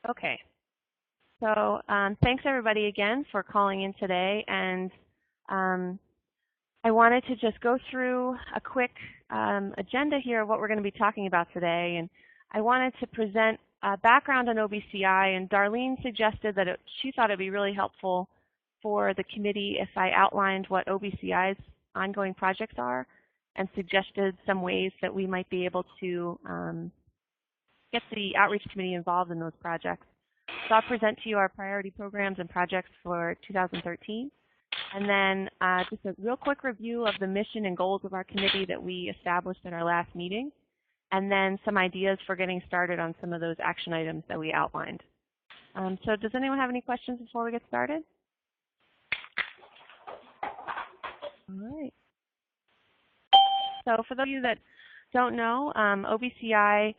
Okay. So thanks everybody again for calling in today, and I wanted to just go through a quick agenda here of what we're going to be talking about today, and I wanted to present a background on OBCI, and Darlene suggested that she thought it would be really helpful for the committee if I outlined what OBCI's ongoing projects are and suggested some ways that we might be able to get the outreach committee involved in those projects. So I'll present to you our priority programs and projects for 2013. And then just a real quick review of the mission and goals of our committee that we established at our last meeting. And then some ideas for getting started on some of those action items that we outlined. So does anyone have any questions before we get started? All right. So for those of you that don't know, OBCI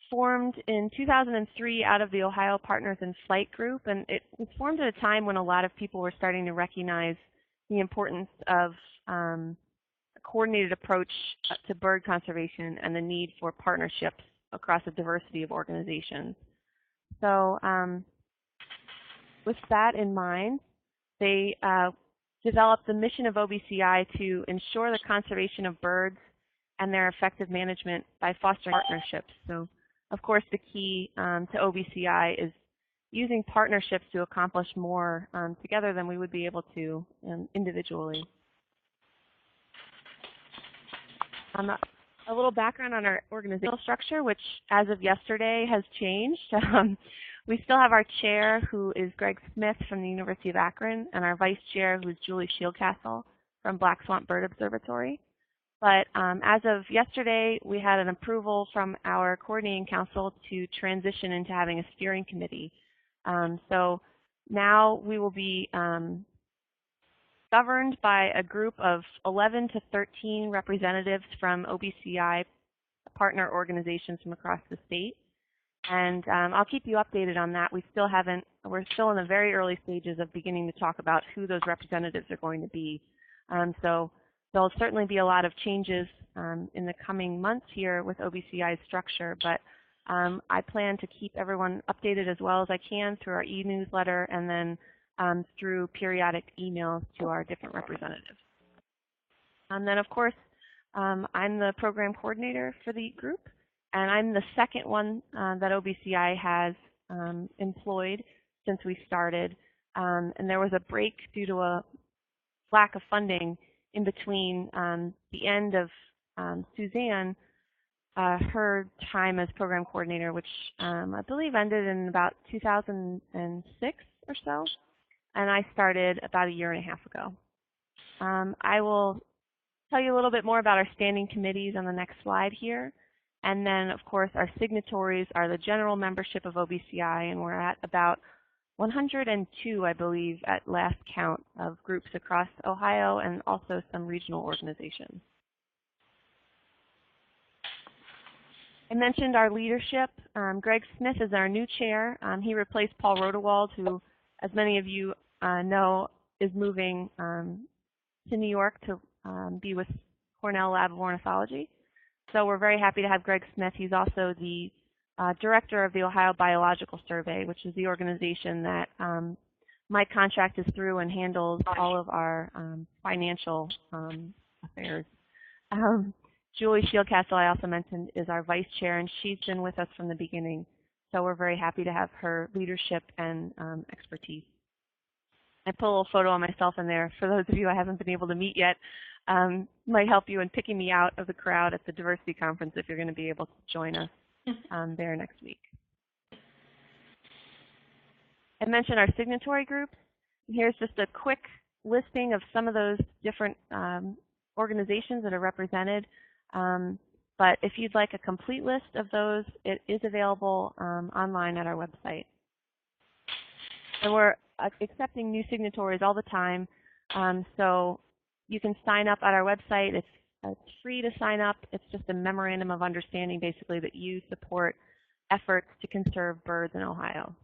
formed in 2003 out of the Ohio Partners in Flight group, and it was formed at a time when a lot of people were starting to recognize the importance of a coordinated approach to bird conservation and the need for partnerships across a diversity of organizations. So with that in mind, they developed the mission of OBCI to ensure the conservation of birds and their effective management by fostering partnerships. So of course, the key to OBCI is using partnerships to accomplish more together than we would be able to individually. A little background on our organizational structure, which as of yesterday has changed. We still have our chair, who is Greg Smith from the University of Akron, and our vice chair, who is Julie Shieldcastle from Black Swamp Bird Observatory. But as of yesterday, we had an approval from our coordinating council to transition into having a steering committee. So now we will be governed by a group of 11 to 13 representatives from OBCI partner organizations from across the state. And I'll keep you updated on that. We're still in the very early stages of beginning to talk about who those representatives are going to be. So there'll certainly be a lot of changes in the coming months here with OBCI's structure, but I plan to keep everyone updated as well as I can through our e-newsletter and then through periodic emails to our different representatives. And then, of course, I'm the program coordinator for the group, and I'm the second one that OBCI has employed since we started. And there was a break due to a lack of funding in between the end of Suzanne, her time as program coordinator, which I believe ended in about 2006 or so, and I started about a year and a half ago. I will tell you a little bit more about our standing committees on the next slide here, and then of course our signatories are the general membership of OBCI, and we're at about 102, I believe, at last count of groups across Ohio and also some regional organizations. I mentioned our leadership. Greg Smith is our new chair. He replaced Paul Rodewald, who, as many of you know, is moving to New York to be with Cornell Lab of Ornithology. So we're very happy to have Greg Smith. He's also the director of the Ohio Biological Survey, which is the organization that my contract is through and handles all of our financial affairs. Julie Shieldcastle, I also mentioned, is our vice chair, and she's been with us from the beginning. So we're very happy to have her leadership and expertise. I put a little photo of myself in there for those of you I haven't been able to meet yet. Might help you in picking me out of the crowd at the diversity conference if you're going to be able to join us there next week. I mentioned our signatory groups. Here's just a quick listing of some of those different organizations that are represented. But if you'd like a complete list of those, it is available online at our website. And we're accepting new signatories all the time, so you can sign up at our website. It's free to sign up. It's just a memorandum of understanding, basically, that you support efforts to conserve birds in Ohio.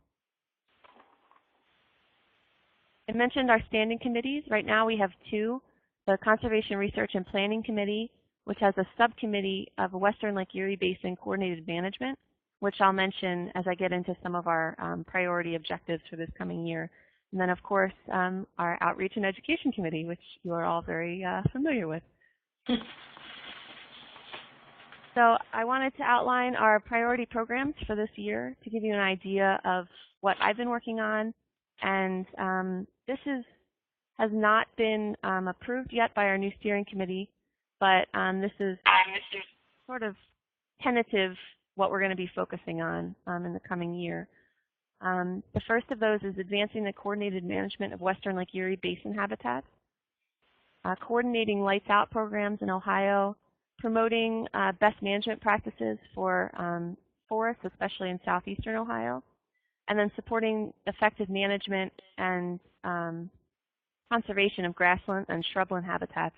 I mentioned our standing committees. Right now we have two, the Conservation Research and Planning Committee, which has a subcommittee of Western Lake Erie Basin Coordinated Management, which I'll mention as I get into some of our priority objectives for this coming year. And then, of course, our Outreach and Education Committee, which you are all very familiar with. So I wanted to outline our priority programs for this year to give you an idea of what I've been working on. And this has not been approved yet by our new steering committee, but this is sort of tentative what we're going to be focusing on in the coming year. The first of those is advancing the coordinated management of Western Lake Erie basin habitats, coordinating lights out programs in Ohio, promoting best management practices for forests, especially in southeastern Ohio, and then supporting effective management and conservation of grassland and shrubland habitats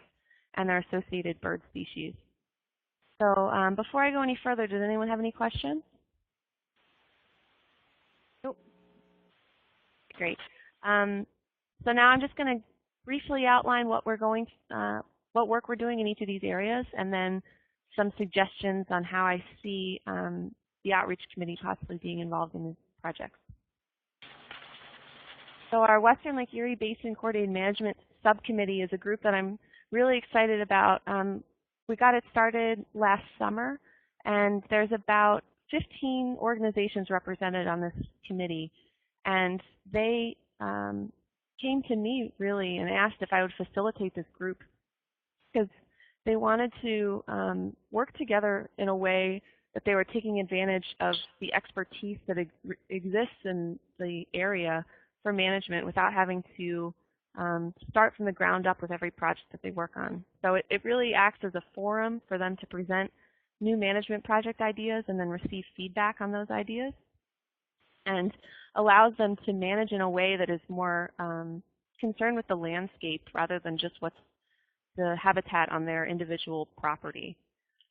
and their associated bird species. So before I go any further, does anyone have any questions? Nope. Great. So now I'm just going to briefly outline what what work we're doing in each of these areas, and then some suggestions on how I see the Outreach Committee possibly being involved in these projects. So our Western Lake Erie Basin Coordinated Management Subcommittee is a group that I'm really excited about. We got it started last summer, and there's about 15 organizations represented on this committee, and they came to me really and asked if I would facilitate this group because they wanted to work together in a way that they were taking advantage of the expertise that exists in the area for management without having to start from the ground up with every project that they work on. So it really acts as a forum for them to present new management project ideas and then receive feedback on those ideas, and allows them to manage in a way that is more concerned with the landscape rather than just what's the habitat on their individual property.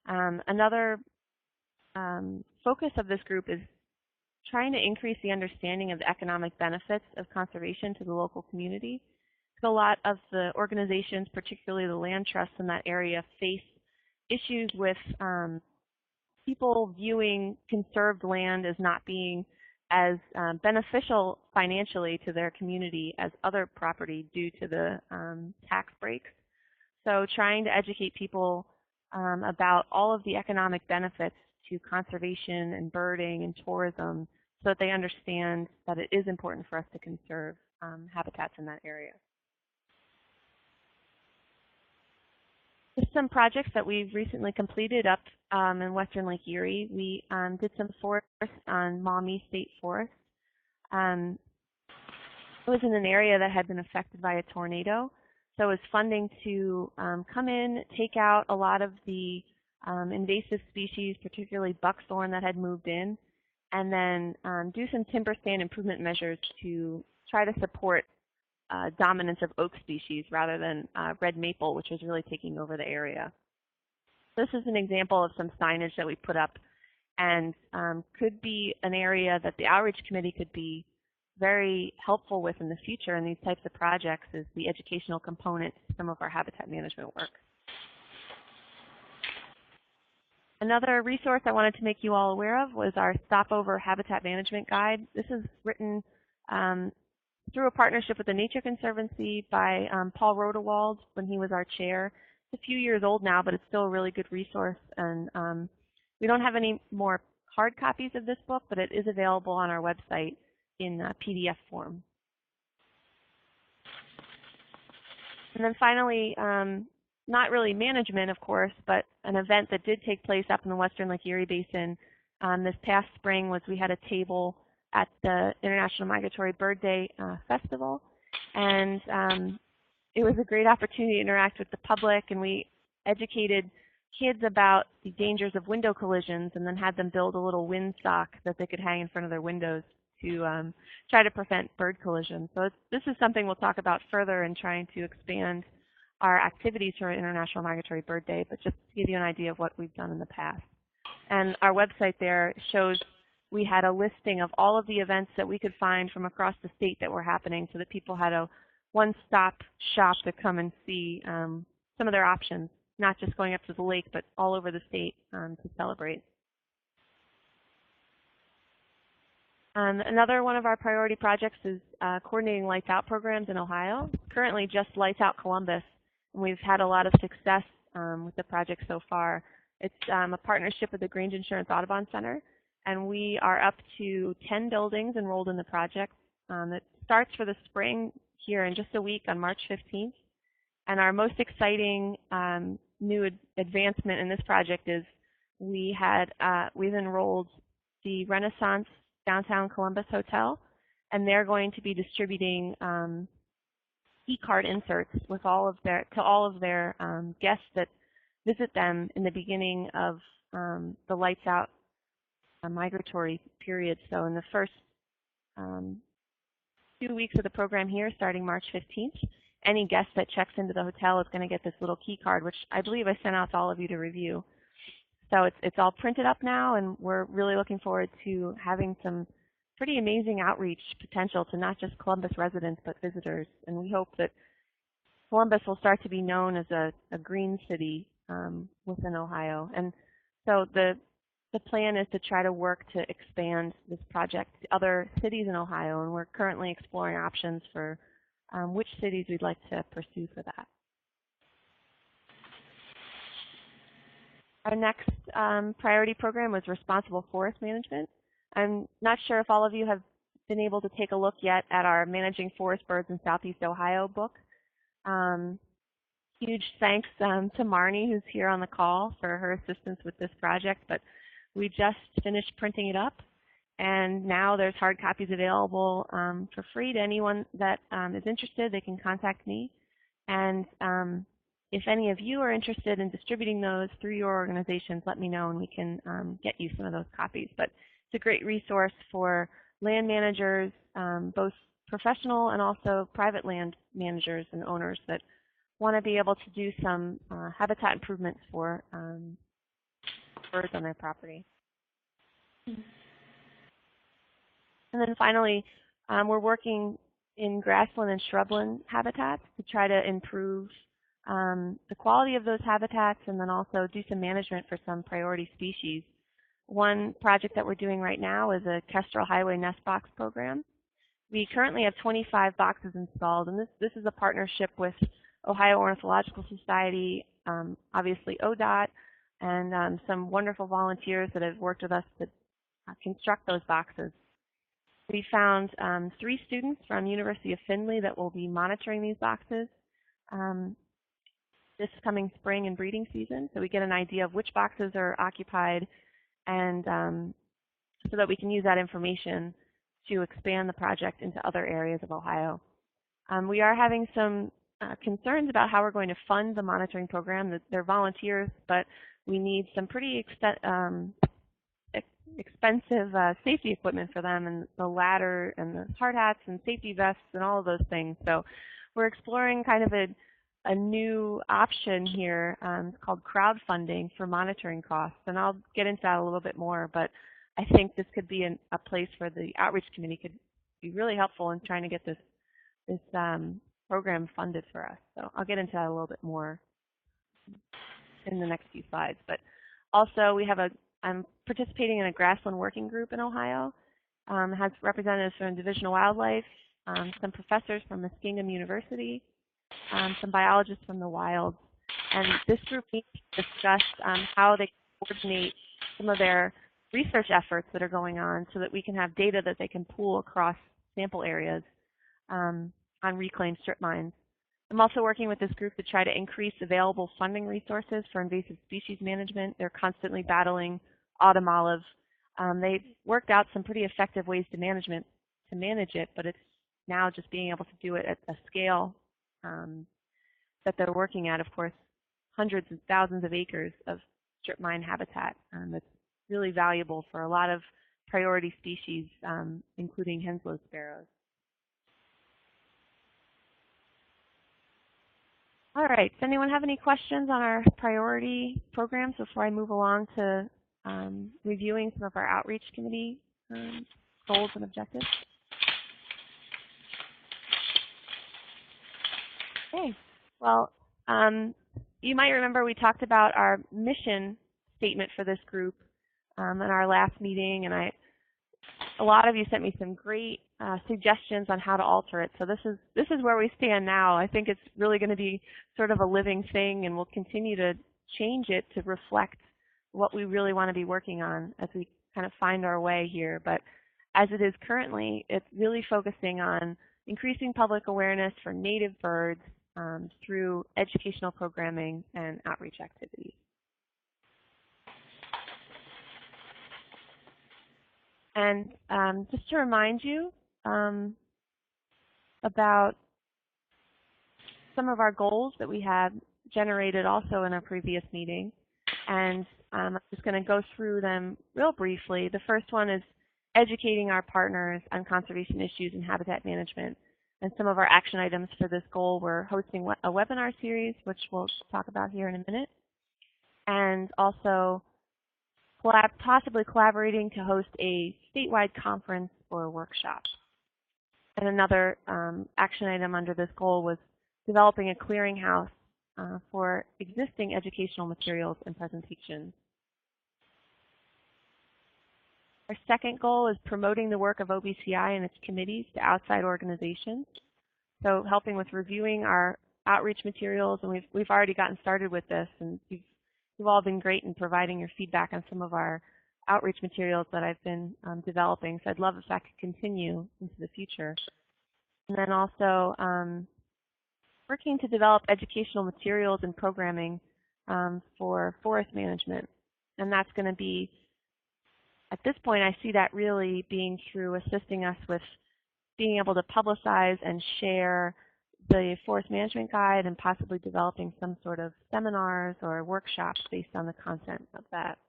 Another focus of this group is trying to increase the understanding of the economic benefits of conservation to the local community. So a lot of the organizations, particularly the land trusts in that area, face issues with people viewing conserved land as not being as beneficial financially to their community as other property due to the tax breaks. So trying to educate people about all of the economic benefits to conservation and birding and tourism so that they understand that it is important for us to conserve habitats in that area. Just some projects that we've recently completed up in Western Lake Erie. We did some forest on Maumee State Forest. It was in an area that had been affected by a tornado. So it was funding to come in, take out a lot of the invasive species, particularly buckthorn that had moved in, and then do some timber stand improvement measures to try to support dominance of oak species rather than red maple, which was really taking over the area. This is an example of some signage that we put up, and could be an area that the Outreach Committee could be very helpful with in the future in these types of projects, is the educational component to some of our habitat management work. Another resource I wanted to make you all aware of was our Stopover Habitat Management Guide. This is written through a partnership with the Nature Conservancy by Paul Rodewald when he was our chair. It's a few years old now, but it's still a really good resource. And we don't have any more hard copies of this book, but it is available on our website in PDF form. And then finally, not really management, of course, but an event that did take place up in the Western Lake Erie Basin this past spring was we had a table at the International Migratory Bird Day Festival. And it was a great opportunity to interact with the public, and we educated kids about the dangers of window collisions and then had them build a little windsock that they could hang in front of their windows to try to prevent bird collisions. So this is something we'll talk about further in trying to expand our activities for International Migratory Bird Day, but just to give you an idea of what we've done in the past. And our website there shows we had a listing of all of the events that we could find from across the state that were happening so that people had a one-stop shop to come and see some of their options, not just going up to the lake, but all over the state to celebrate. Another one of our priority projects is coordinating Lights Out programs in Ohio. Currently just Lights Out Columbus, and we've had a lot of success with the project so far. It's a partnership with the Grange Insurance Audubon Center, and we are up to 10 buildings enrolled in the project. It starts for the spring here in just a week on March 15th. And our most exciting new advancement in this project is we've enrolled the Renaissance Downtown Columbus Hotel, and they're going to be distributing e-card inserts with to all of their guests that visit them in the beginning of the Lights Out migratory period. So in the first 2 weeks of the program here, starting March 15th, any guest that checks into the hotel is going to get this little key card, which I believe I sent out to all of you to review. So it's all printed up now, and we're really looking forward to having some pretty amazing outreach potential to not just Columbus residents but visitors. And we hope that Columbus will start to be known as a green city within Ohio. And so the plan is to try to work to expand this project to other cities in Ohio, and we're currently exploring options for which cities we'd like to pursue for that. Our next priority program was responsible forest management. I'm not sure if all of you have been able to take a look yet at our Managing Forest Birds in Southeast Ohio book. Huge thanks to Marnie, who's here on the call, for her assistance with this project. But we just finished printing it up, and now there's hard copies available for free to anyone that is interested. They can contact me. And if any of you are interested in distributing those through your organizations, let me know and we can get you some of those copies. But it's a great resource for land managers, both professional and also private land managers and owners that want to be able to do some habitat improvements for birds on their property. And then finally, we're working in grassland and shrubland habitats to try to improve the quality of those habitats, and then also do some management for some priority species. One project that we're doing right now is a Kestrel Highway Nest Box program. We currently have 25 boxes installed, and this is a partnership with Ohio Ornithological Society, obviously ODOT, and some wonderful volunteers that have worked with us to construct those boxes. We found 3 students from University of Findlay that will be monitoring these boxes this coming spring and breeding season, so we get an idea of which boxes are occupied, and so that we can use that information to expand the project into other areas of Ohio. We are having some concerns about how we're going to fund the monitoring program. They're volunteers, but we need some pretty expensive safety equipment for them, and the ladder and the hard hats and safety vests and all of those things. So we're exploring kind of a new option here. It's called crowdfunding for monitoring costs, and I'll get into that a little bit more, but I think this could be a place where the outreach committee could be really helpful in trying to get this program funded for us. So I'll get into that a little bit more in the next few slides. But also I'm participating in a grassland working group in Ohio. It has representatives from Division of Wildlife, some professors from Muskingum University, some biologists from the wilds. And this group needs to discuss how they coordinate some of their research efforts that are going on so that we can have data that they can pool across sample areas on reclaimed strip mines. I'm also working with this group to try to increase available funding resources for invasive species management. They're constantly battling autumn olive. They've worked out some pretty effective ways to manage it, but it's now just being able to do it at a scale that they're working at. Of course, hundreds of thousands of acres of strip mine habitat that's really valuable for a lot of priority species, including Henslow sparrows. All right, does anyone have any questions on our priority programs before I move along to reviewing some of our outreach committee goals and objectives? Okay, well, you might remember we talked about our mission statement for this group in our last meeting, and I a lot of you sent me some great suggestions on how to alter it. So this is where we stand now. I think it's really going to be sort of a living thing, and we'll continue to change it to reflect what we really want to be working on as we kind of find our way here. But as it is currently, it's really focusing on increasing public awareness for native birds through educational programming and outreach activities. And just to remind you about some of our goals that we had generated also in our previous meeting. And I'm just going to go through them real briefly. The first one is educating our partners on conservation issues and habitat management. And some of our action items for this goal were hosting a webinar series, which we'll talk about here in a minute, and also possibly collaborating to host a statewide conference or workshop. And another action item under this goal was developing a clearinghouse for existing educational materials and presentations. Our second goal is promoting the work of OBCI and its committees to outside organizations. So helping with reviewing our outreach materials, and we've already gotten started with this, and you've all been great in providing your feedback on some of our outreach materials that I've been developing. So I'd love if that could continue into the future. And then also working to develop educational materials and programming for forest management. And that's going to be, at this point, I see that really being through assisting us with being able to publicize and share the forest management guide and possibly developing some sort of seminars or workshops based on the content of that.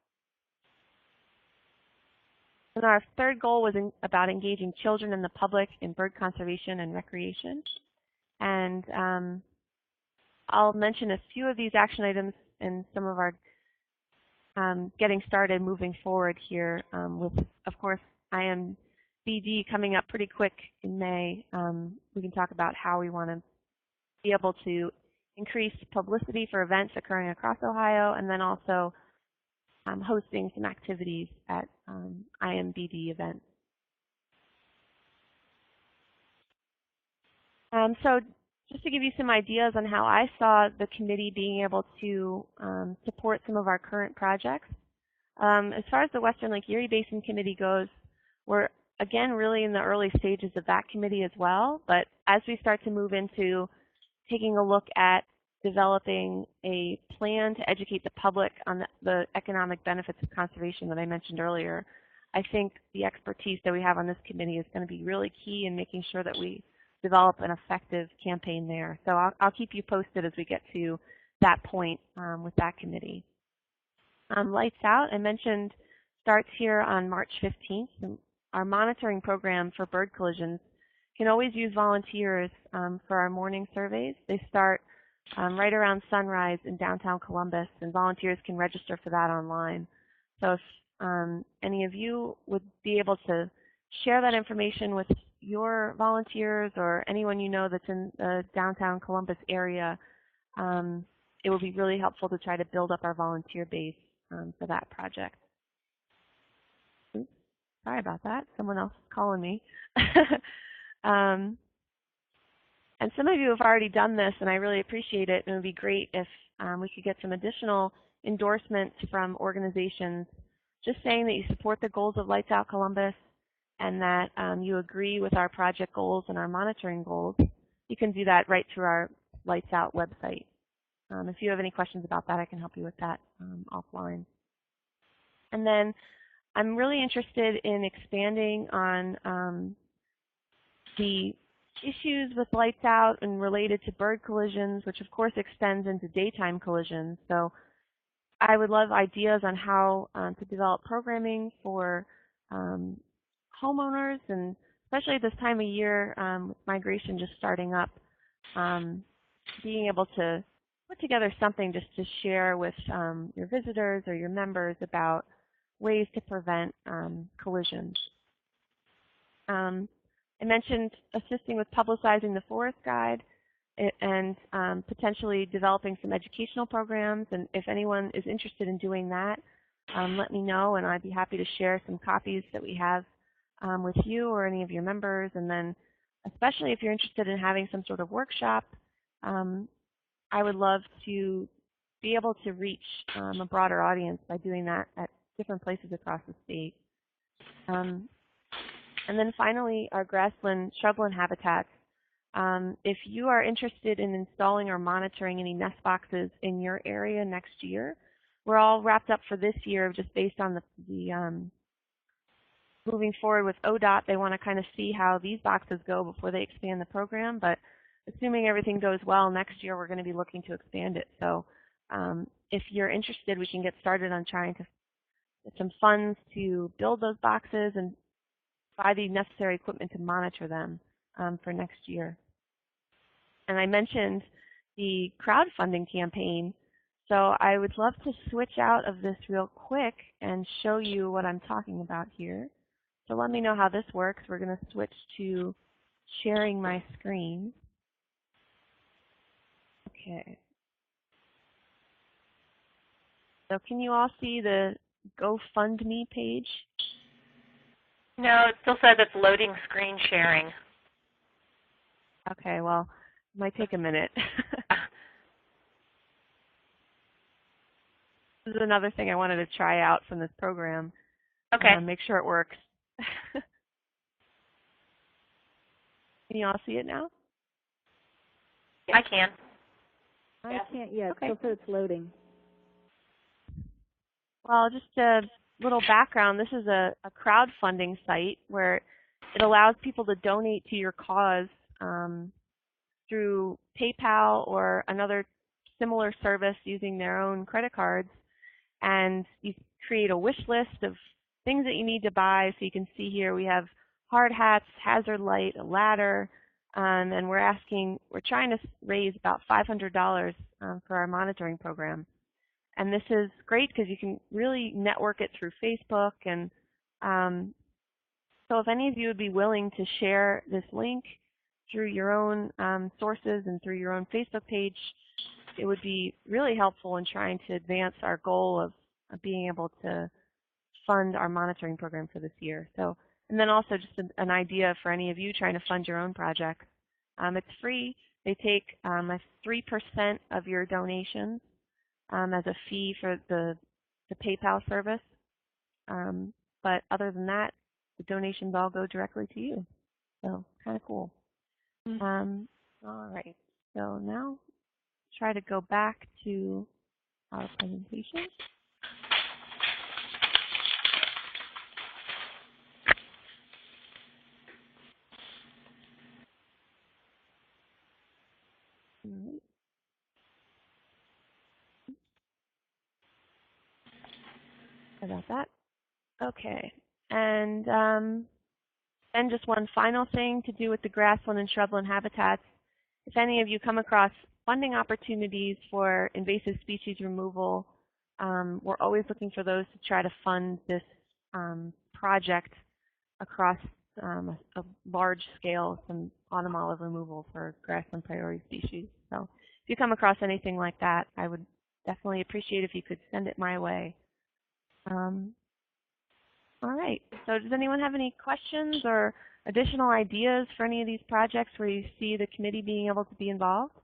And our third goal was about engaging children and the public in bird conservation and recreation. And I'll mention a few of these action items in some of our getting started moving forward here with, of course, IMBD coming up pretty quick in May. We can talk about how we want to be able to increase publicity for events occurring across Ohio, and then also hosting some activities at IMBD events. So just to give you some ideas on how I saw the committee being able to support some of our current projects. As far as the Western Lake Erie Basin Committee goes, we're again really in the early stages of that committee as well, but as we start to move into taking a look at developing a plan to educate the public on the economic benefits of conservation that I mentioned earlier, I think the expertise that we have on this committee is going to be really key in making sure that we develop an effective campaign there. So I'll keep you posted as we get to that point with that committee. Lights Out, I mentioned, starts here on March 15th. And our monitoring program for bird collisions can always use volunteers for our morning surveys. They start right around sunrise in downtown Columbus, and volunteers can register for that online. So if any of you would be able to share that information with your volunteers or anyone you know that's in the downtown Columbus area, it would be really helpful to try to build up our volunteer base for that project. Oops, sorry about that. Someone else is calling me. And some of you have already done this, and I really appreciate it. And it would be great if we could get some additional endorsements from organizations just saying that you support the goals of Lights Out Columbus and that you agree with our project goals and our monitoring goals. You can do that right through our Lights Out website. If you have any questions about that, I can help you with that offline. And then I'm really interested in expanding on the issues with Lights Out and related to bird collisions, which of course extends into daytime collisions. So I would love ideas on how to develop programming for homeowners, and especially at this time of year with migration just starting up, being able to put together something just to share with your visitors or your members about ways to prevent collisions. I mentioned assisting with publicizing the forest guide and potentially developing some educational programs, and if anyone is interested in doing that, let me know and I'd be happy to share some copies that we have with you or any of your members. And then especially if you're interested in having some sort of workshop, I would love to be able to reach a broader audience by doing that at different places across the state. And then finally, our grassland shrubland habitats. If you are interested in installing or monitoring any nest boxes in your area next year, we're all wrapped up for this year just based on the moving forward with ODOT. They want to kind of see how these boxes go before they expand the program. But assuming everything goes well, next year we're going to be looking to expand it. So if you're interested, we can get started on trying to get some funds to build those boxes and buy the necessary equipment to monitor them for next year. And I mentioned the crowdfunding campaign. So I would love to switch out of this real quick and show you what I'm talking about here. So let me know how this works. We're going to switch to sharing my screen. Okay. So can you all see the GoFundMe page? No, it still says it's loading screen sharing. Okay, well, it might take a minute. This is another thing I wanted to try out from this program. Okay. Make sure it works. Can you all see it now? I can. I can't yet. Okay. Still says it's loading. Well, just a little background. This is a crowdfunding site where it allows people to donate to your cause through PayPal or another similar service using their own credit cards. And you create a wish list of things that you need to buy. So you can see here we have hard hats, hazard light, a ladder, and we're trying to raise about $500 for our monitoring program. And this is great because you can really network it through Facebook. And so if any of you would be willing to share this link through your own sources and through your own Facebook page, it would be really helpful in trying to advance our goal of being able to fund our monitoring program for this year. So, and then also just an idea for any of you trying to fund your own projects. It's free. They take 3% of your donations as a fee for the PayPal service. But other than that, the donations all go directly to you. So kind of cool. All right. So now try to go back to our presentation. All right. About that. Okay. And then just one final thing to do with the grassland and shrubland habitats. If any of you come across funding opportunities for invasive species removal, we're always looking for those to try to fund this project across a large scale, some autumn olive removal for grassland priority species. So if you come across anything like that, I would definitely appreciate if you could send it my way. All right, so does anyone have any questions or additional ideas for any of these projects where you see the committee being able to be involved?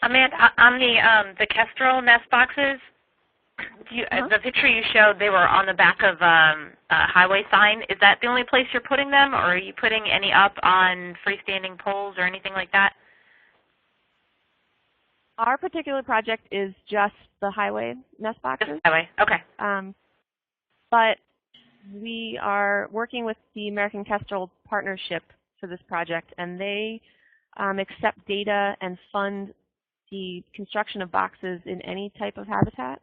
Amanda, on the kestrel nest boxes, the picture you showed, they were on the back of a highway sign. Is that the only place you're putting them, or are you putting any up on freestanding poles or anything like that? Our particular project is just the highway nest boxes. Just highway, okay. But we are working with the American Kestrel Partnership for this project, and they accept data and fund the construction of boxes in any type of habitat,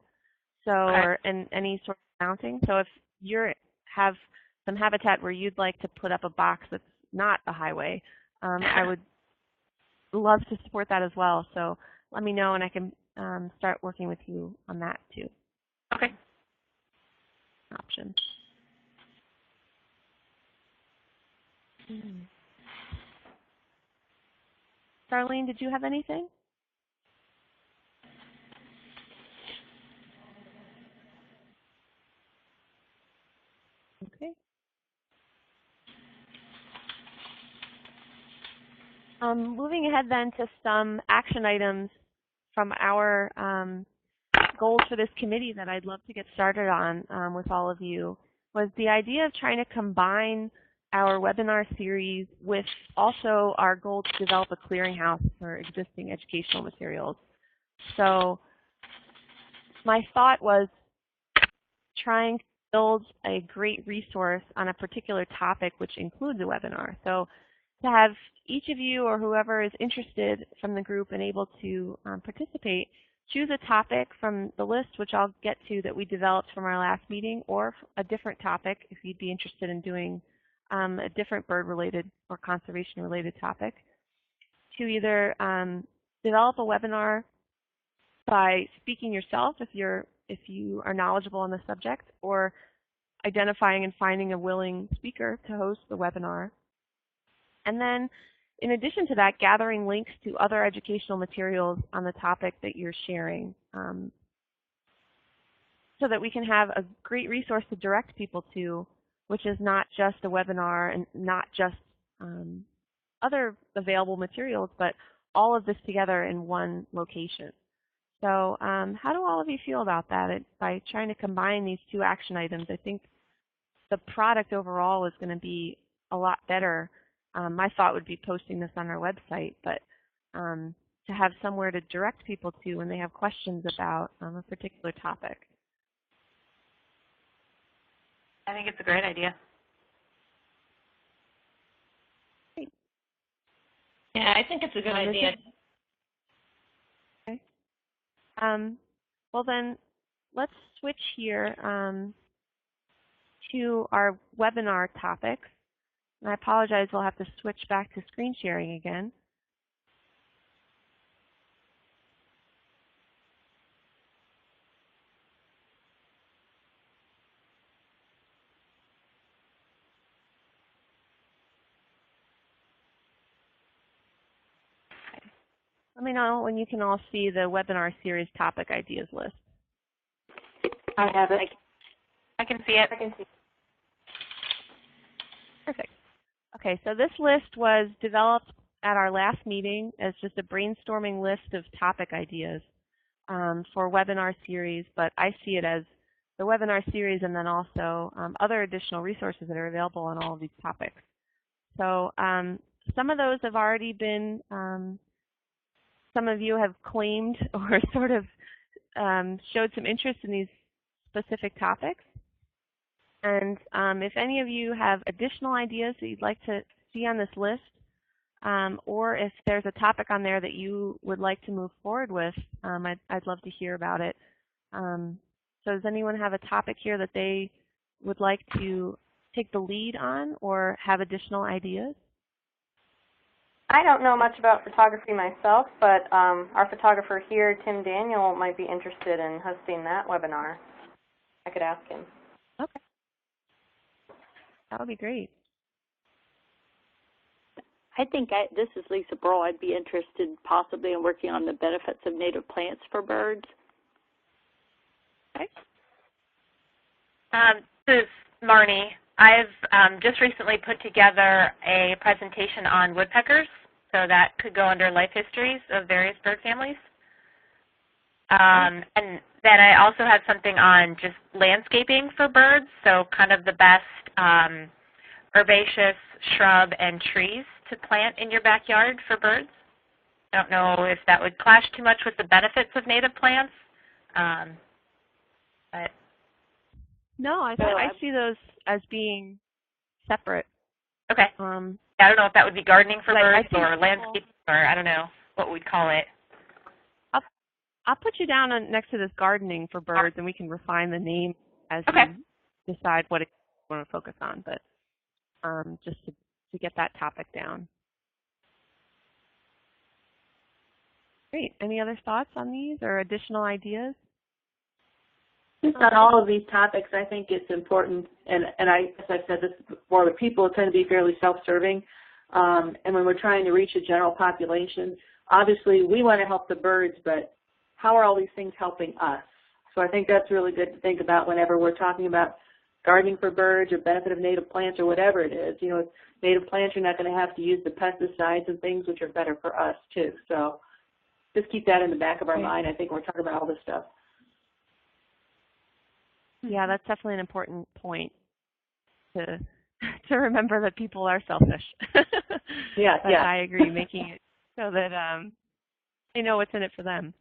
so or in any sort of mounting. So if you have some habitat where you'd like to put up a box that's not a highway, I would love to support that as well. So let me know, and I can start working with you on that too. Okay. Option. Darlene, did you have anything? Okay. Moving ahead then to some action items from our goals for this committee that I'd love to get started on with all of you was the idea of trying to combine our webinar series with also our goal to develop a clearinghouse for existing educational materials. So my thought was trying to build a great resource on a particular topic which includes a webinar. So to have each of you or whoever is interested from the group and able to participate, choose a topic from the list, which I'll get to, that we developed from our last meeting, or a different topic if you'd be interested in doing a different bird-related or conservation-related topic, to either develop a webinar by speaking yourself if you are knowledgeable on the subject, or identifying and finding a willing speaker to host the webinar. And then, in addition to that, gathering links to other educational materials on the topic that you're sharing so that we can have a great resource to direct people to, which is not just a webinar and not just other available materials, but all of this together in one location. So how do all of you feel about that? By trying to combine these two action items, I think the product overall is going to be a lot better. My thought would be posting this on our website, but to have somewhere to direct people to when they have questions about a particular topic. I think it's a great idea. Great. Yeah, I think it's a good idea. Okay. Well then, let's switch here to our webinar topics. And I apologize, we'll have to switch back to screen sharing again. Let me know when you can all see the webinar series topic ideas list. I have it. I can see it. Perfect. Okay, so this list was developed at our last meeting as just a brainstorming list of topic ideas for webinar series, but I see it as the webinar series and then also other additional resources that are available on all of these topics. So some of those have already been, some of you have claimed or sort of showed some interest in these specific topics. And if any of you have additional ideas that you'd like to see on this list, or if there's a topic on there that you would like to move forward with, I'd love to hear about it. So does anyone have a topic here that they would like to take the lead on or have additional ideas? I don't know much about photography myself, but our photographer here, Tim Daniel, might be interested in hosting that webinar. I could ask him. Okay. That would be great. I think this is Lisa Burrell. I'd be interested possibly in working on the benefits of native plants for birds. Okay. This is Marnie. I've just recently put together a presentation on woodpeckers, so that could go under life histories of various bird families. And then I also had something on just landscaping for birds, so kind of the best herbaceous shrub and trees to plant in your backyard for birds. I don't know if that would clash too much with the benefits of native plants, but no, I see those as being separate. okay. I don't know if that would be gardening for birds or landscape, or I don't know what we'd call it. I'll put you down next to this gardening for birds, and we can refine the name as you decide what you want to focus on. But just to get that topic down. Great. Any other thoughts on these or additional ideas? Just on all of these topics, I think it's important, and as I've said this before, but people tend to be fairly self-serving, and when we're trying to reach a general population, obviously we want to help the birds, but how are all these things helping us? So I think that's really good to think about whenever we're talking about gardening for birds or benefit of native plants or whatever it is. You know, with native plants, you're not going to have to use the pesticides and things which are better for us too. So just keep that in the back of our mind, I think, when we're talking about all this stuff. Yeah, that's definitely an important point to remember that people are selfish. Yeah, but yeah. I agree, making it so that they know what's in it for them.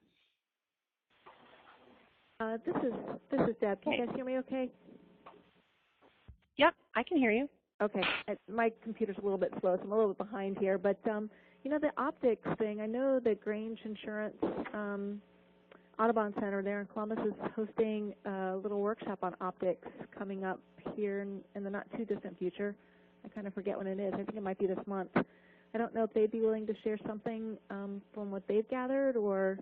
This is Deb. Can you guys hear me okay? Yep, I can hear you. Okay. My computer's a little bit slow, so I'm a little bit behind here. But, you know, the optics thing, I know that Grange Insurance Audubon Center there in Columbus is hosting a little workshop on optics coming up here in the not-too-distant future. I kind of forget when it is. I think it might be this month. I don't know if they'd be willing to share something from what they've gathered or...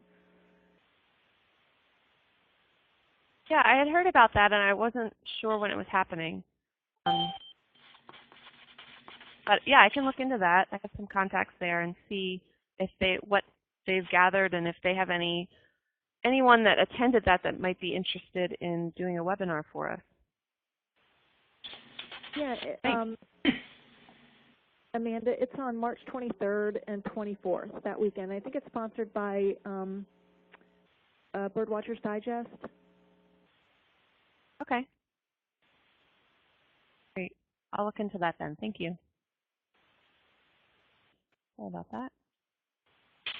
Yeah, I had heard about that, and I wasn't sure when it was happening. But yeah, I can look into that. I have some contacts there and see if what they've gathered and if they have anyone that attended that might be interested in doing a webinar for us. Yeah, Amanda, it's on March 23rd and 24th that weekend. I think it's sponsored by Birdwatchers Digest. Okay. Great. I'll look into that then. Thank you. Sorry about that.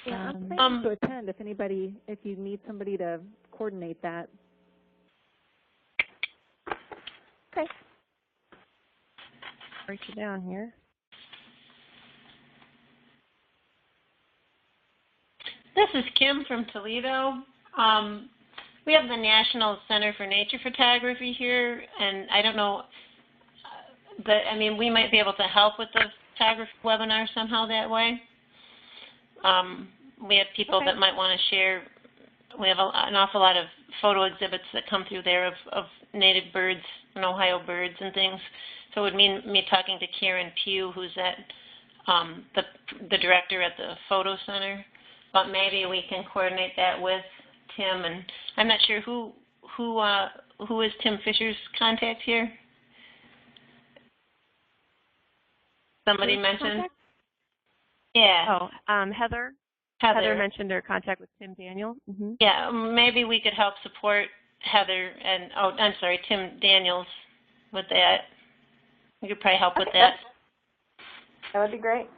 Yeah, I'm planning to attend if you need somebody to coordinate that. Okay. Write you down here. This is Kim from Toledo. We have the National Center for Nature Photography here, and I don't know, we might be able to help with the photography webinar somehow that way. We have people that might want to share. We have an awful lot of photo exhibits that come through there of native birds and Ohio birds and things. So it would mean me talking to Karen Pugh, who's at the director at the photo center. But maybe we can coordinate that with Tim. And I'm not sure who is Tim Fisher's contact here. Somebody mentioned. Contact? Yeah. Oh, Heather. Heather mentioned her contact with Tim Daniel. Mm-hmm. Yeah, maybe we could help support Heather and Tim Daniels with that. We could probably help with that. That would be great.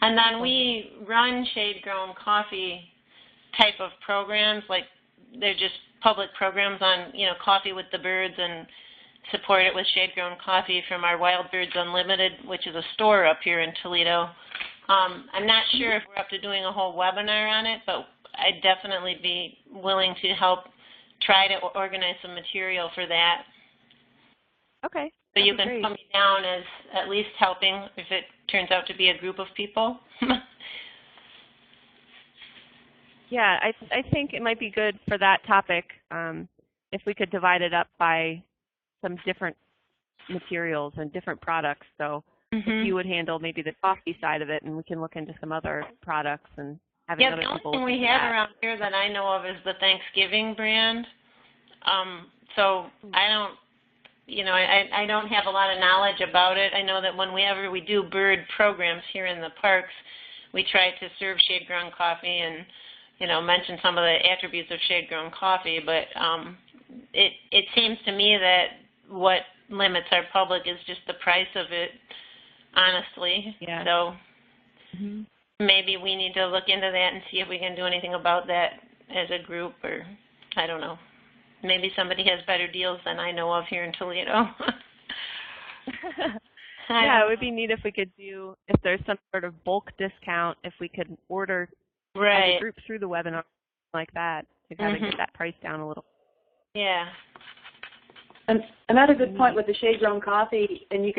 And then we run shade-grown coffee type of programs, like they're just public programs on, coffee with the birds, and support it with shade-grown coffee from our Wild Birds Unlimited, which is a store up here in Toledo. I'm not sure if we're up to doing a whole webinar on it, but I'd definitely be willing to help try to organize some material for that. Okay. So you can put me down as at least helping if it turns out to be a group of people. Yeah, I think it might be good for that topic if we could divide it up by some different materials and different products. So if you would handle maybe the coffee side of it, and we can look into some other products and having other people. The only thing we have around here that I know of is the Thanksgiving brand. So I don't. I don't have a lot of knowledge about it. I know that whenever we do bird programs here in the parks, we try to serve shade-grown coffee and, mention some of the attributes of shade-grown coffee. But it seems to me that what limits our public is just the price of it, honestly. Yeah. So maybe we need to look into that and see if we can do anything about that as a group, or I don't know. Maybe somebody has better deals than I know of here in Toledo. Yeah, it would be neat if we could if there's some sort of bulk discount, if we could order as a group through the webinar like that to kind of get that price down a little. Yeah. And another good point with the shade-grown coffee, and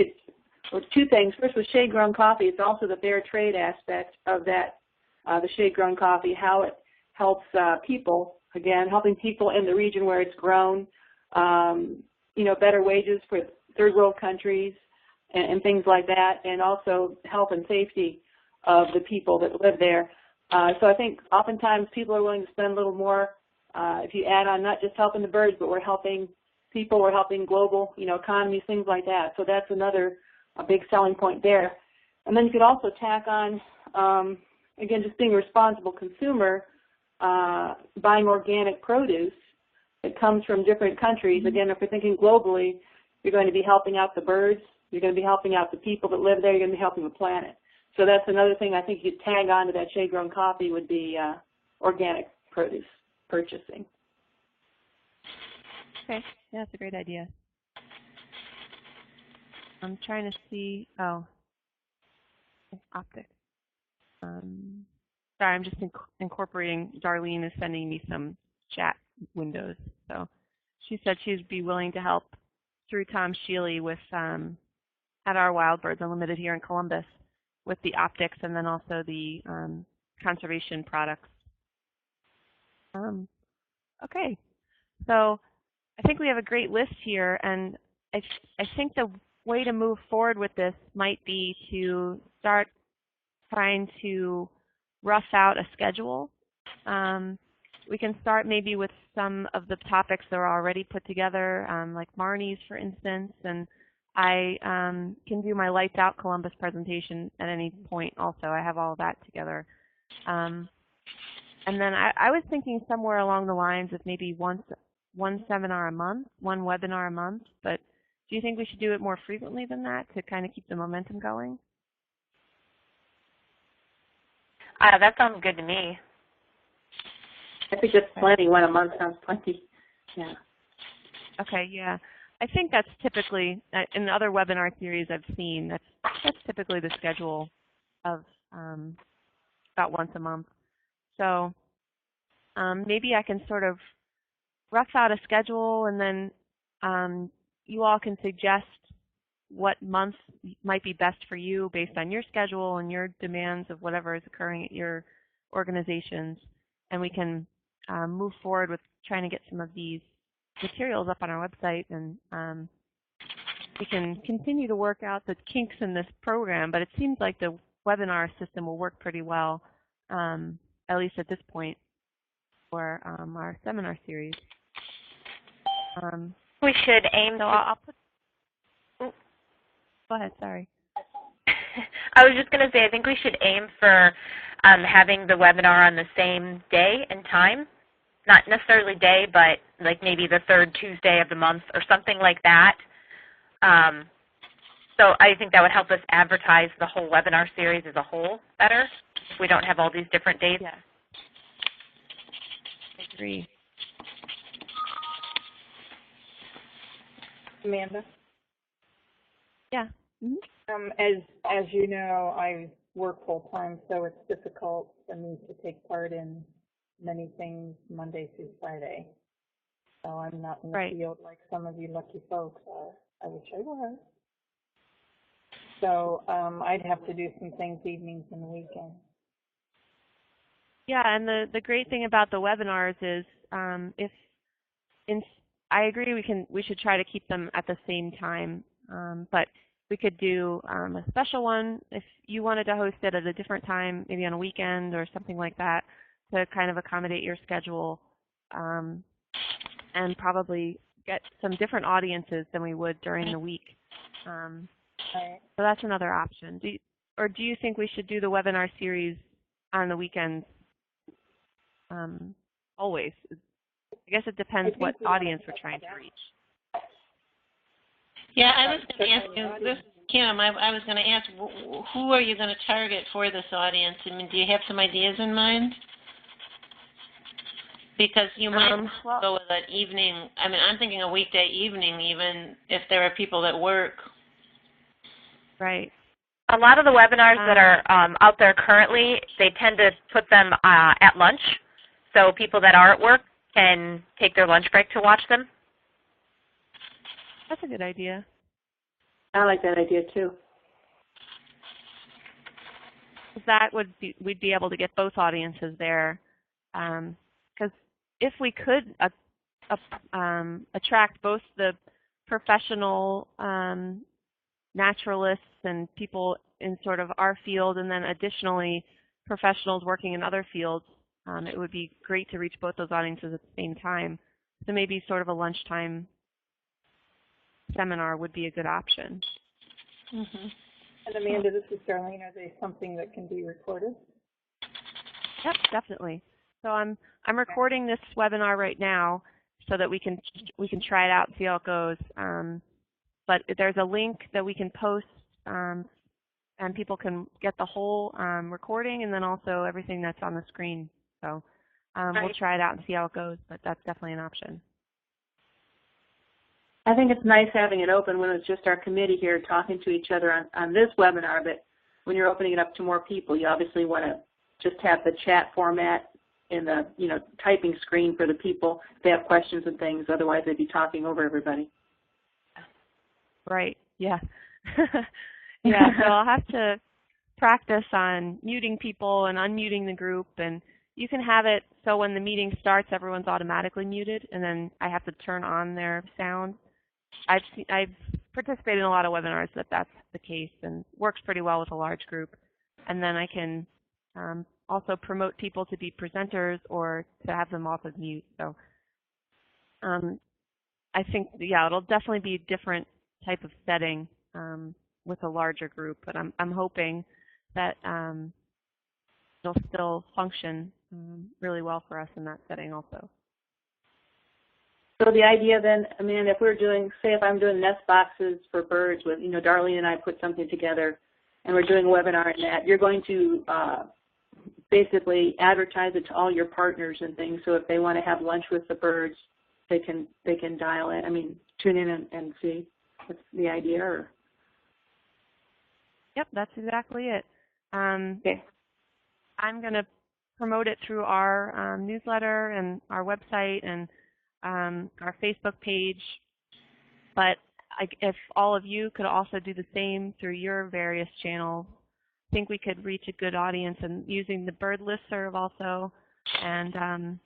two things. First, with shade-grown coffee, it's also the fair trade aspect of that, the shade-grown coffee, how it helps people. Again, helping people in the region where it's grown, better wages for third world countries and things like that, and also health and safety of the people that live there. So I think oftentimes people are willing to spend a little more if you add on not just helping the birds, but we're helping people. We're helping global, economies, things like that. So that's another big selling point there. And then you could also tack on, again, just being a responsible consumer, buying organic produce that comes from different countries. Again, if we're thinking globally, you're going to be helping out the birds. You're going to be helping out the people that live there. You're going to be helping the planet. So that's another thing I think you'd tag on to that shade-grown coffee would be organic produce purchasing. Okay, yeah, that's a great idea. I'm trying to see, optics. Sorry, I'm just incorporating, Darlene is sending me some chat windows. So she said she'd be willing to help through Tom Shealy with, at our Wild Birds Unlimited here in Columbus, with the optics and then also the conservation products. Okay, so I think we have a great list here, and I think the way to move forward with this might be to start trying to rough out a schedule. We can start maybe with some of the topics that are already put together, like Marnie's, for instance, and I can do my Lights Out Columbus presentation at any point also. I have all of that together. And then I was thinking somewhere along the lines of maybe one seminar a month, one webinar a month, but do you think we should do it more frequently than that to kind of keep the momentum going? That sounds good to me. I think that's plenty. One a month sounds plenty. Yeah. Okay, yeah. I think that's typically, in other webinar series I've seen, that's typically the schedule of about once a month. So maybe I can sort of rough out a schedule, and then you all can suggest what month might be best for you based on your schedule and your demands of whatever is occurring at your organizations, and we can move forward with trying to get some of these materials up on our website, and we can continue to work out the kinks in this program, but it seems like the webinar system will work pretty well, at least at this point, for our seminar series. We should aim so to... I'll put... Go ahead, sorry. I was just going to say, I think we should aim for having the webinar on the same day and time. Not necessarily day, but like maybe the third Tuesday of the month or something like that. So I think that would help us advertise the whole webinar series as a whole better if we don't have all these different dates. Yeah. I agree. Amanda? Yeah. Mm-hmm. As you know, I work full time, so it's difficult for me to take part in many things Monday through Friday. So I'm not in the field like some of you lucky folks are. I wish I was. So I'd have to do some things evenings and weekends. Yeah, and the great thing about the webinars is I agree we should try to keep them at the same time, but we could do a special one if you wanted to host it at a different time, maybe on a weekend or something like that, to kind of accommodate your schedule, and probably get some different audiences than we would during the week. So that's another option. Do you think we should do the webinar series on the weekends always? I guess it depends what audience we're trying to reach. Yeah, I was going to ask you, this, Kim, I was going to ask, who are you going to target for this audience? I mean, do you have some ideas in mind? Because you might go with an evening, I mean, I'm thinking a weekday evening even if there are people that work. Right. A lot of the webinars that are out there currently, they tend to put them at lunch, so people that are at work can take their lunch break to watch them. That's a good idea. I like that idea too. That we'd be able to get both audiences there, because if we could attract both the professional naturalists and people in sort of our field, and then additionally professionals working in other fields, it would be great to reach both those audiences at the same time. So maybe sort of a lunchtime seminar would be a good option. Mm-hmm. And Amanda, this is Darlene. Are they something that can be recorded? Yep, definitely. So I'm recording this webinar right now so that we can try it out and see how it goes. But there's a link that we can post, and people can get the whole recording and then also everything that's on the screen. So we'll try it out and see how it goes, but that's definitely an option. I think it's nice having it open when it's just our committee here talking to each other on this webinar, but when you're opening it up to more people, you obviously want to just have the chat format in the typing screen for the people if they have questions and things. Otherwise, they'd be talking over everybody. Right. Yeah. Yeah. So I'll have to practice on muting people and unmuting the group, and you can have it so when the meeting starts, everyone's automatically muted, and then I have to turn on their sound. I've participated in a lot of webinars that's the case, and works pretty well with a large group. And then I can also promote people to be presenters or to have them off of mute. So I think, yeah, it'll definitely be a different type of setting with a larger group, but I'm hoping that it'll still function really well for us in that setting also. So the idea then, Amanda, if we're doing, say if I'm doing nest boxes for birds with, Darlene and I put something together and we're doing a webinar in that, you're going to basically advertise it to all your partners and things, so if they want to have lunch with the birds, they can dial in, tune in and see. That's the idea, or? Yep, that's exactly it. Okay. I'm going to promote it through our newsletter and our website and our Facebook page, but if all of you could also do the same through your various channels, I think we could reach a good audience, and using the bird listserv also, and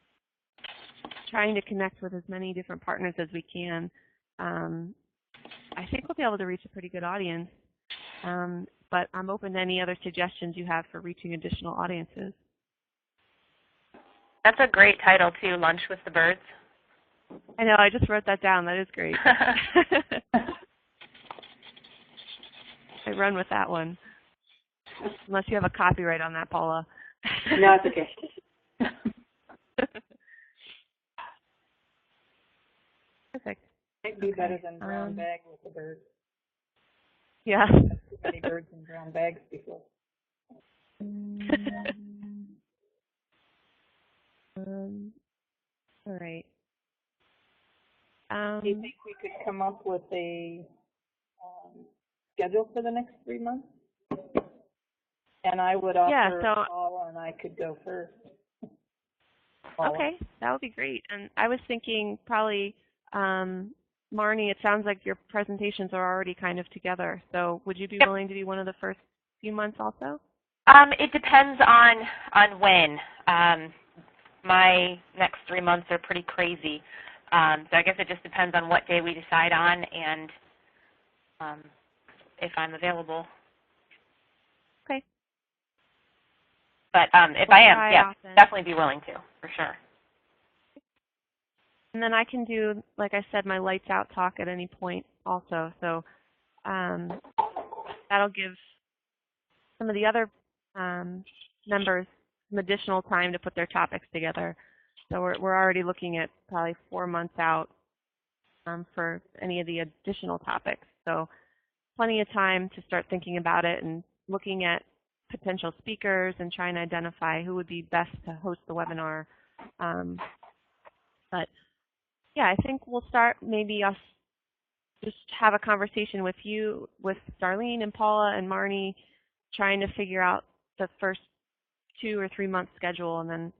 trying to connect with as many different partners as we can. I think we'll be able to reach a pretty good audience, but I'm open to any other suggestions you have for reaching additional audiences. That's a great title too, Lunch with the Birds. I know, I just wrote that down. That is great. I run with that one. Unless you have a copyright on that, Paula. No, it's okay. Perfect. Might be better than brown bag with the birds. Yeah. Too many birds in brown bags before. All right. Do you think we could come up with a schedule for the next 3 months? And I would offer Paula and I could go first. Paula. Okay, that would be great. And I was thinking probably, Marnie, it sounds like your presentations are already kind of together. So would you be willing to be one of the first few months also? It depends on when. My next 3 months are pretty crazy. So I guess it just depends on what day we decide on and if I'm available. Okay. But if I am, yeah, definitely be willing to, for sure. And then I can do, like I said, my lights out talk at any point also. So that'll give some of the other members some additional time to put their topics together. So we're already looking at probably 4 months out for any of the additional topics. So plenty of time to start thinking about it and looking at potential speakers and trying to identify who would be best to host the webinar. But yeah, I think we'll start maybe us just have a conversation with you, with Darlene and Paula and Marnie, trying to figure out the first 2 or 3 month schedule, and then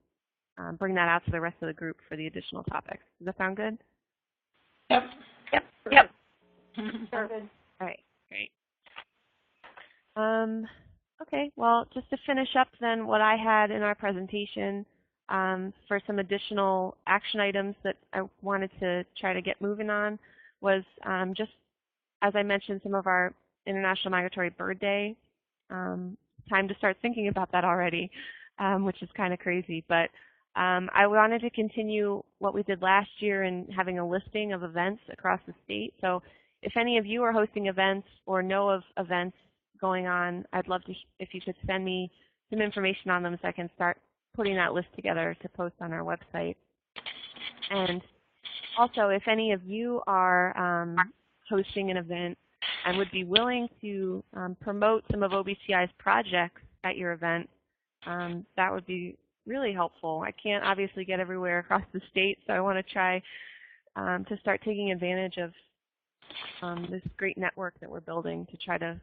bring that out to the rest of the group for the additional topics. Does that sound good? Yep. Yep. Yep. Sure. Good. All right, great. Okay, well, just to finish up then what I had in our presentation for some additional action items that I wanted to try to get moving on was just, as I mentioned, some of our International Migratory Bird Day. Time to start thinking about that already, which is kind of crazy. But I wanted to continue what we did last year in having a listing of events across the state. So if any of you are hosting events or know of events going on, I'd love to if you could send me some information on them so I can start putting that list together to post on our website. And also, if any of you are hosting an event and would be willing to promote some of OBCI's projects at your event, that would be really helpful. I can't obviously get everywhere across the state, so I want to try to start taking advantage of this great network that we're building to try to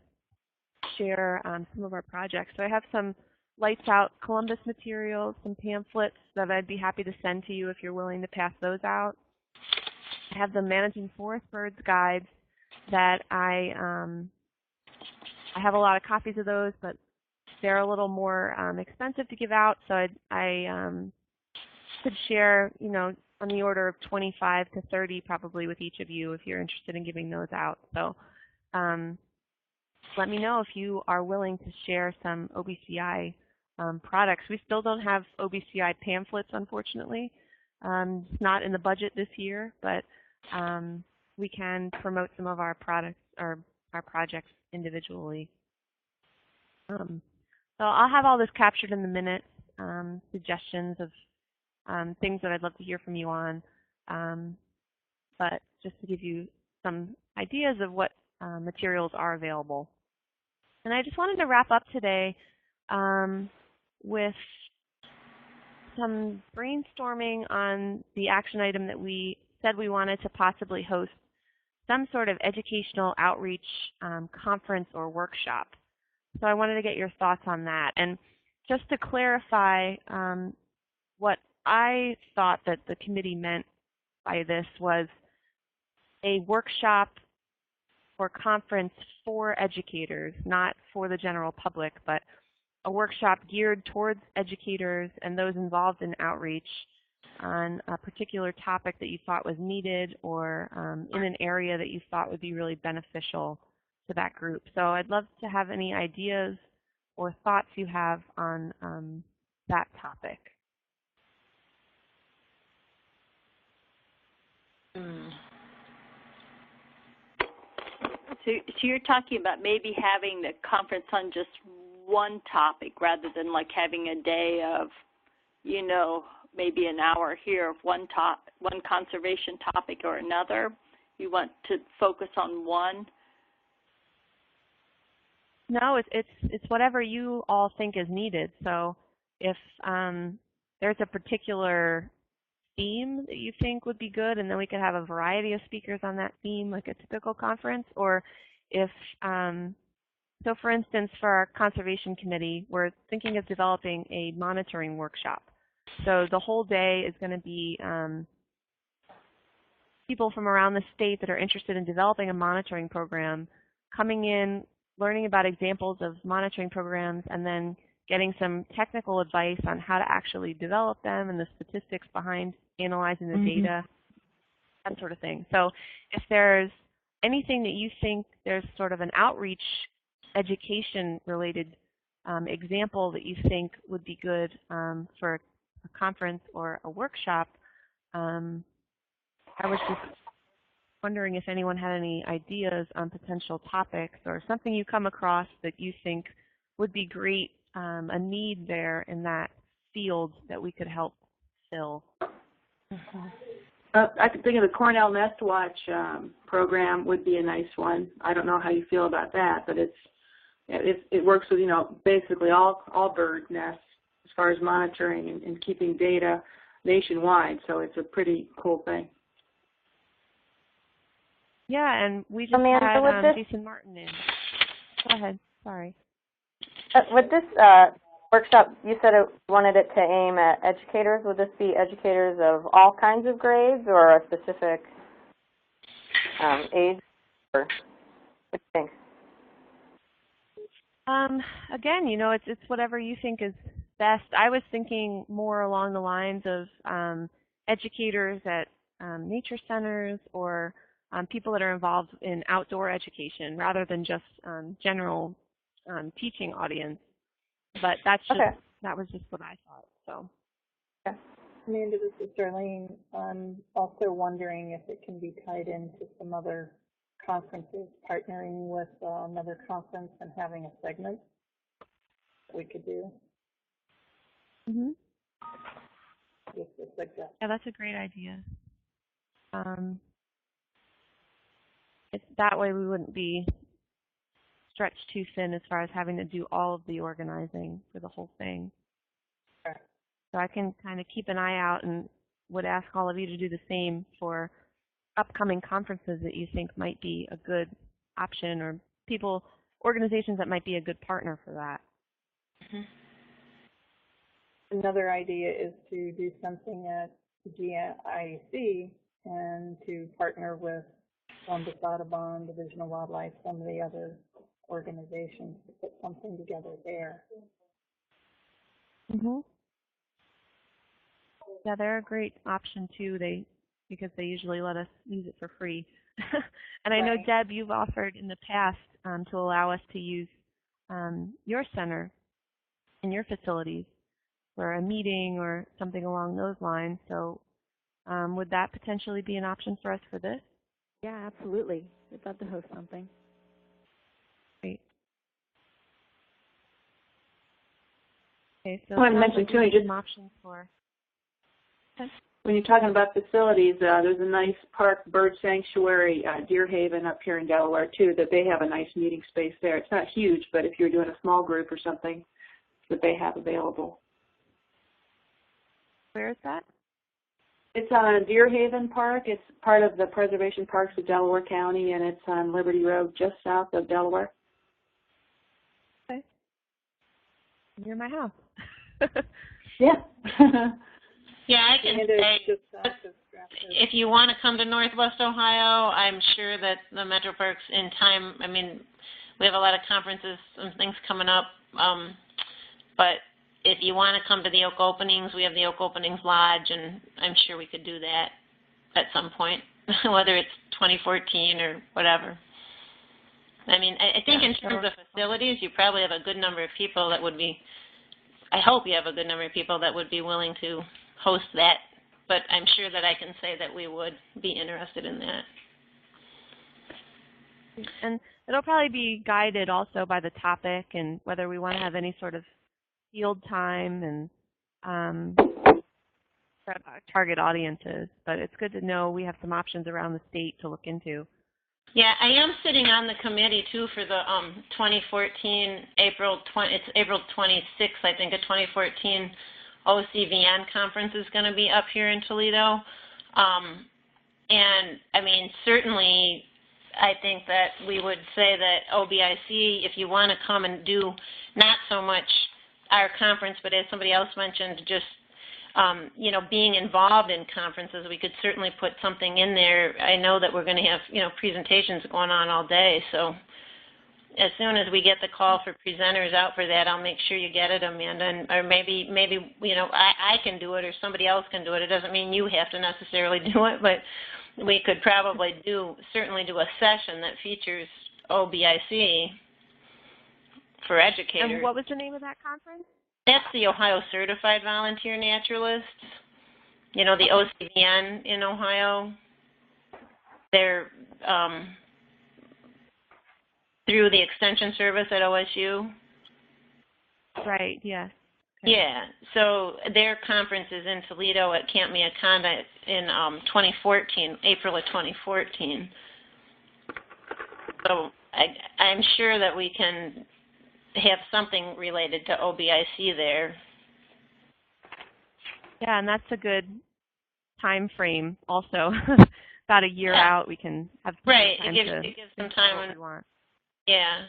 share some of our projects. So I have some Lights Out Columbus materials, some pamphlets that I'd be happy to send to you if you're willing to pass those out. I have the Managing Forest Birds guides that I have a lot of copies of those, but they're a little more expensive to give out, so I could share, you know, on the order of 25 to 30 probably with each of you if you're interested in giving those out. So let me know if you are willing to share some OBCI products. We still don't have OBCI pamphlets, unfortunately. It's not in the budget this year, but we can promote some of our products or our projects individually. So I'll have all this captured in the minutes, suggestions of things that I'd love to hear from you on, but just to give you some ideas of what materials are available. And I just wanted to wrap up today with some brainstorming on the action item that we said we wanted to possibly host some sort of educational outreach conference or workshop. So I wanted to get your thoughts on that. And just to clarify, what I thought that the committee meant by this was a workshop or conference for educators, not for the general public, but a workshop geared towards educators and those involved in outreach on a particular topic that you thought was needed or in an area that you thought would be really beneficial to that group. So I'd love to have any ideas or thoughts you have on that topic. So you're talking about maybe having the conference on just one topic rather than like having a day of, you know, maybe an hour here of one conservation topic or another. You want to focus on one? No, it's whatever you all think is needed. So if there's a particular theme that you think would be good, and then we could have a variety of speakers on that theme, like a typical conference, or if, so for instance, for our conservation committee, we're thinking of developing a monitoring workshop. So the whole day is going to be people from around the state that are interested in developing a monitoring program coming in, learning about examples of monitoring programs, and then getting some technical advice on how to actually develop them and the statistics behind analyzing the data, that sort of thing. So if there's anything that you think there's sort of an outreach education-related example that you think would be good for a conference or a workshop, I was just wondering if anyone had any ideas on potential topics or something you come across that you think would be great, a need there in that field that we could help fill. I could think of the Cornell Nest Watch program would be a nice one. I don't know how you feel about that, but it works with, you know, basically all bird nests as far as monitoring and keeping data nationwide. So it's a pretty cool thing. Yeah, and we just Amanda, had Jason Martin in. Go ahead. Sorry. With this workshop, you said you wanted it to aim at educators. Would this be educators of all kinds of grades or a specific age? Or what do you think? Again, you know, it's whatever you think is best. I was thinking more along the lines of educators at nature centers or people that are involved in outdoor education rather than just general teaching audience. But that's just, that was just what I thought. So. Amanda, this is Darlene. I'm also wondering if it can be tied into some other conferences, partnering with another conference and having a segment that we could do. Mhm. Just a suggestion. Yeah, that's a great idea. That way we wouldn't be stretched too thin as far as having to do all of the organizing for the whole thing. Right. So I can kind of keep an eye out and would ask all of you to do the same for upcoming conferences that you think might be a good option, or organizations that might be a good partner for that. Mm-hmm. Another idea is to do something at GIEC and to partner with Columbus Audubon, Division of Wildlife, some of the other organizations to put something together there. Mhm. Yeah, they're a great option too. Because they usually let us use it for free. And I know, Right. Deb, you've offered in the past to allow us to use your center in your facilities for a meeting or something along those lines. So would that potentially be an option for us for this? Yeah, absolutely. We'd love to host something. Great. Okay, so I want to mention too, some options for. when you're talking about facilities, there's a nice park bird sanctuary, Deer Haven up here in Delaware too, that they have a nice meeting space there. It's not huge, but if you're doing a small group or something, that they have available. Where is that? It's on Deer Haven Park. It's part of the Preservation Parks of Delaware County, and it's on Liberty Road just south of Delaware. Okay. Near my house. Yeah. Yeah, I can say, Just south of if you want to come to Northwest Ohio, I'm sure that the Metro Parks in time, I mean, we have a lot of conferences and things coming up, but if you want to come to the Oak Openings, we have the Oak Openings Lodge, and I'm sure we could do that at some point, whether it's 2014 or whatever. I mean, I think in terms of facilities, you probably have a good number of people that would be, I hope you have a good number of people that would be willing to host that, but I'm sure that I can say that we would be interested in that. And it'll probably be guided also by the topic and whether we want to have any sort of field time and target audiences. But it's good to know we have some options around the state to look into. Yeah, I am sitting on the committee too for the 2014 April 26th, I think, a 2014 OCVN conference is going to be up here in Toledo. And I mean, certainly, I think that we would say that OBIC, if you want to come and do not so much our conference, but as somebody else mentioned, just you know, being involved in conferences, we could certainly put something in there. I know that we're going to have, you know, presentations going on all day, so as soon as we get the call for presenters out for that, I'll make sure you get it, Amanda, and, or maybe you know, I can do it or somebody else can do it. It doesn't mean you have to necessarily do it, but we could probably certainly do a session that features OBIC for educators. And what was the name of that conference? That's the Ohio Certified Volunteer Naturalists. You know, the OCVN in Ohio. They're through the Extension Service at OSU. Right, yes. Okay. Yeah, so their conference is in Toledo at Camp Miaconda in 2014, April of 2014. So I'm sure that we can have something related to OBIC there. Yeah, and that's a good time frame also. About a year out, we can have some right. time It gives some time when we want. Yeah.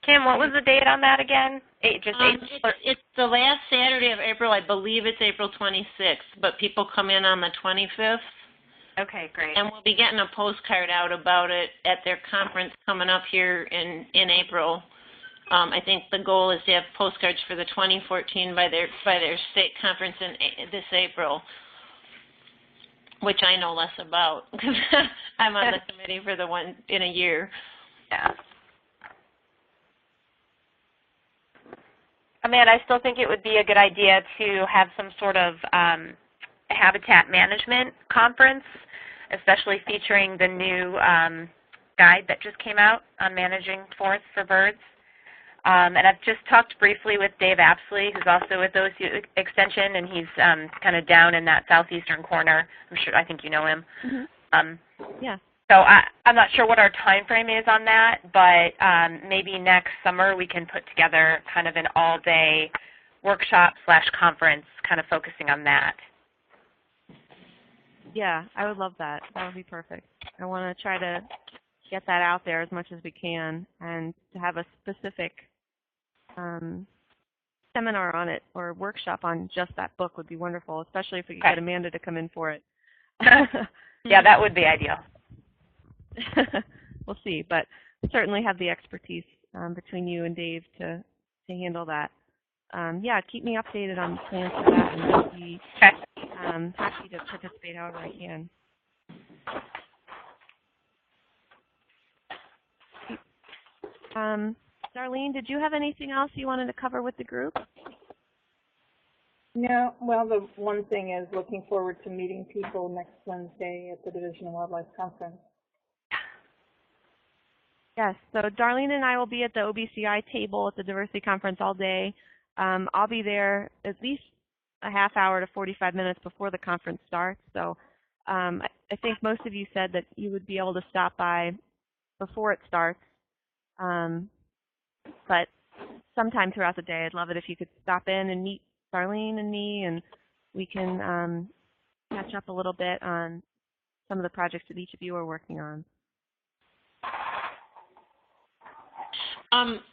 Kim, what was the date on that again? It's the last Saturday of April. I believe it's April 26th, but people come in on the 25th. Okay, great. And we'll be getting a postcard out about it at their conference coming up here in April. I think the goal is to have postcards for the 2014 by their state conference in this April, which I know less about because I'm on the committee for the one in a year. Yeah. Amanda, I still think it would be a good idea to have some sort of habitat management conference. especially featuring the new guide that just came out on managing forests for birds. And I've just talked briefly with Dave Apsley, who's also with OSU Extension, and he's kind of down in that southeastern corner. I think you know him. Yeah. So I'm not sure what our time frame is on that, but maybe next summer we can put together kind of an all-day workshop / conference kind of focusing on that. Yeah, I would love that. That would be perfect. I want to try to get that out there as much as we can, and to have a specific seminar on it or workshop on just that book would be wonderful, especially if we could get Amanda to come in for it. Yeah, that would be ideal. We'll see, but certainly have the expertise between you and Dave to handle that. Yeah, keep me updated on plans for that, and I'll be happy to participate however I can. Darlene, did you have anything else you wanted to cover with the group? No, well, the one thing is looking forward to meeting people next Wednesday at the Division of Wildlife Conference. Yes, so Darlene and I will be at the OBCI table at the Diversity Conference all day. I'll be there at least a half hour to 45 minutes before the conference starts. So I think most of you said that you would be able to stop by before it starts. But sometime throughout the day, I'd love it if you could stop in and meet Darlene and me, and we can catch up a little bit on some of the projects that each of you are working on.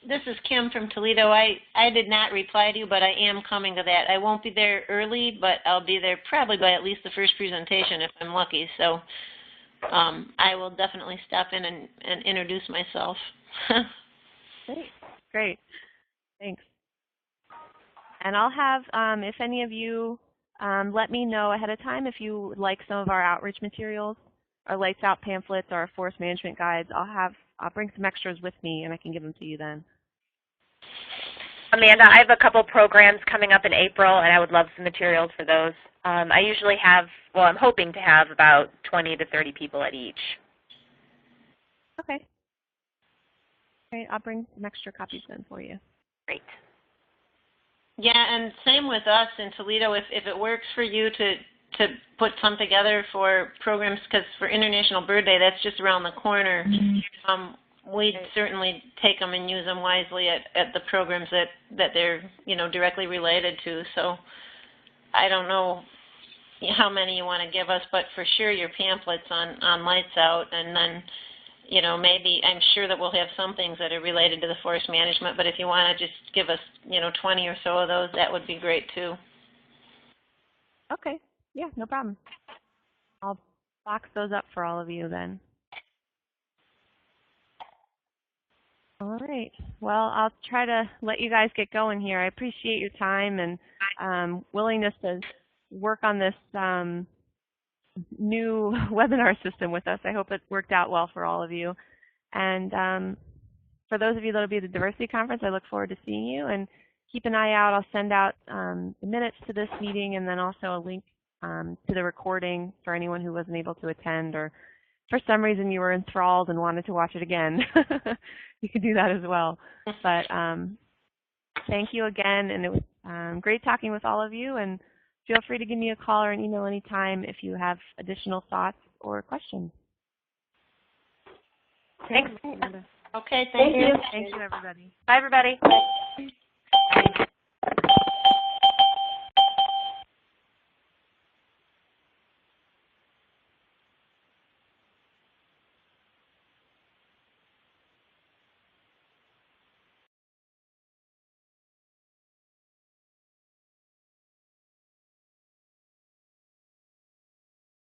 This is Kim from Toledo. I did not reply to you, but I am coming to that. I won't be there early, but I'll be there probably by at least the first presentation if I'm lucky. So I will definitely stop in and introduce myself. Great. Thanks. And I'll have, if any of you let me know ahead of time if you would like some of our outreach materials, our Lights Out pamphlets, our forest management guides. I'll bring some extras with me, and I can give them to you then. Amanda, I have a couple programs coming up in April, and I would love some materials for those. I usually have, well, I'm hoping to have about 20 to 30 people at each. Okay. Great. I'll bring some extra copies then for you. Great. Yeah, and same with us in Toledo. If it works for you to put some together for programs, because for International Bird Day, that's just around the corner. We'd certainly take them and use them wisely at the programs that they're directly related to. So I don't know how many you want to give us, but for sure your pamphlets on Lights Out, and then maybe I'm sure that we'll have some things that are related to the forest management. But if you want to just give us 20 or so of those, that would be great too. Okay. Yeah, no problem. I'll box those up for all of you then. All right. Well, I'll try to let you guys get going here. I appreciate your time and willingness to work on this new webinar system with us. I hope it worked out well for all of you. And for those of you that will be at the Diversity Conference, I look forward to seeing you. And keep an eye out. I'll send out the minutes to this meeting and then also a link to the recording for anyone who wasn't able to attend, or for some reason you were enthralled and wanted to watch it again. You can do that as well. But thank you again, and it was great talking with all of you, and feel free to give me a call or an email anytime if you have additional thoughts or questions. Thanks. Okay, thank you. Thank you, everybody. Bye, everybody. Bye.